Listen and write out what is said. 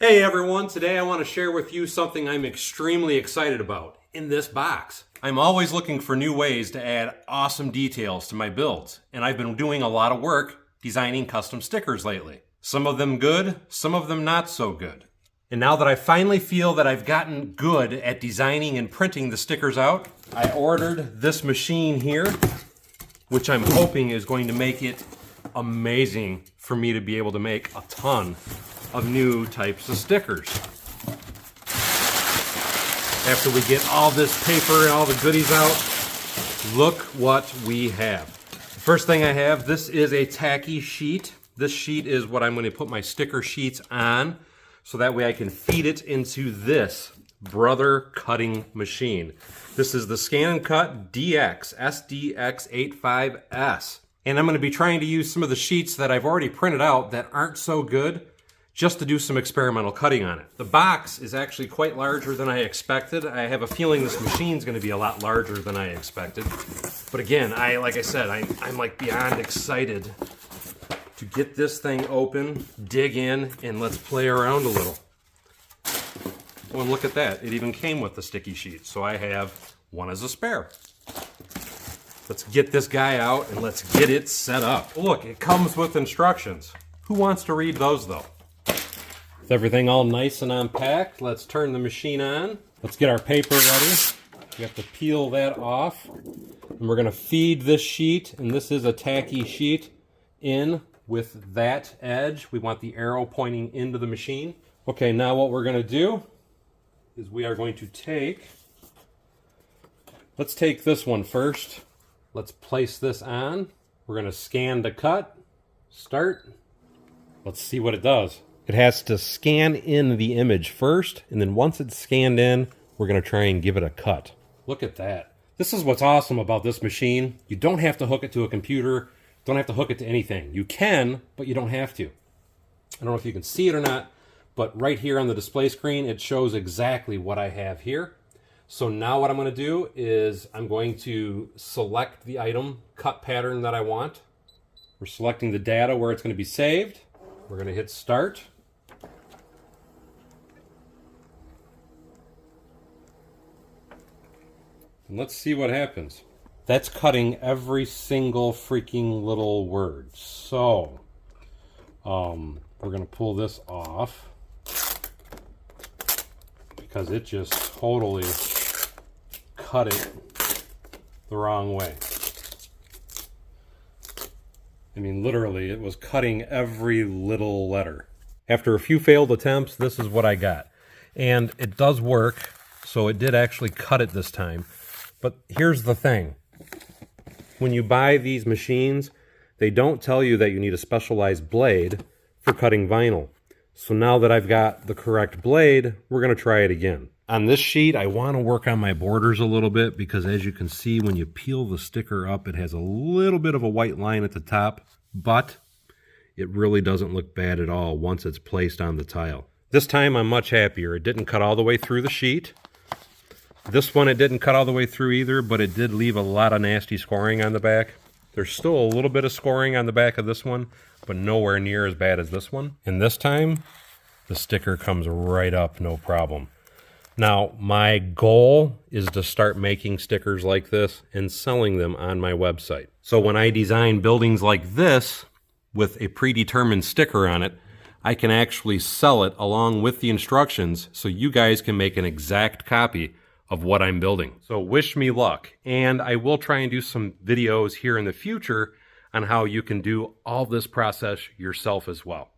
Hey everyone, today I want to share with you something I'm extremely excited about in this box. I'm always looking for new ways to add awesome details to my builds, and I've been doing a lot of work designing custom stickers lately. Some of them good, some of them not so good. And now that I finally feel that I've gotten good at designing and printing the stickers out, I ordered this machine here, which I'm hoping is going to make it amazing for me to be able to make a ton of new types of stickers. After we get all this paper and all the goodies out, look what we have. The first thing I have, this is a tacky sheet. This sheet is what I'm going to put my sticker sheets on, so that way I can feed it into this brother cutting machine. This is the Scan and Cut DX SDX85S. And I'm going to be trying to use some of the sheets that I've already printed out that aren't so good, just to do some experimental cutting on it. The box is actually quite larger than I expected. I have a feeling this machine's gonna be a lot larger than I expected. But again, like I said, I'm like beyond excited to get this thing open, dig in, and let's play around a little. Oh, and look at that. It even came with the sticky sheet, so I have one as a spare. Let's get this guy out and let's get it set up. Look, it comes with instructions. Who wants to read those though? With everything all nice and unpacked, let's turn the machine on. Let's get our paper ready. We have to peel that off. And we're going to feed this sheet, and this is a tacky sheet, in with that edge. We want the arrow pointing into the machine. Okay, now what we're going to do is we are going to let's take this one first. Let's place this on. We're going to scan to cut. Start. Let's see what it does. It has to scan in the image first, and then once it's scanned in, we're going to try and give it a cut. Look at that. This is what's awesome about this machine. You don't have to hook it to a computer, don't have to hook it to anything. You can, but you don't have to. I don't know if you can see it or not, but right here on the display screen, it shows exactly what I have here. So now what I'm going to do is I'm going to select the item cut pattern that I want. We're selecting the data where it's going to be saved. We're going to hit start. And let's see what happens. That's cutting every single freaking little word. So, we're going to pull this off because it just totally cut it the wrong way. I mean, literally, it was cutting every little letter. After a few failed attempts, this is what I got. And it does work, so it did actually cut it this time. But here's the thing. When you buy these machines, they don't tell you that you need a specialized blade for cutting vinyl. So now that I've got the correct blade, we're going to try it again. On this sheet, I want to work on my borders a little bit because as you can see, when you peel the sticker up, it has a little bit of a white line at the top, but it really doesn't look bad at all once it's placed on the tile. This time I'm much happier. It didn't cut all the way through the sheet. This one it didn't cut all the way through either, but it did leave a lot of nasty scoring on the back. There's still a little bit of scoring on the back of this one, but nowhere near as bad as this one. And this time, the sticker comes right up, no problem. Now, my goal is to start making stickers like this and selling them on my website. So when I design buildings like this with a predetermined sticker on it, I can actually sell it along with the instructions so you guys can make an exact copy of what I'm building. So wish me luck, and I will try and do some videos here in the future on how you can do all this process yourself as well.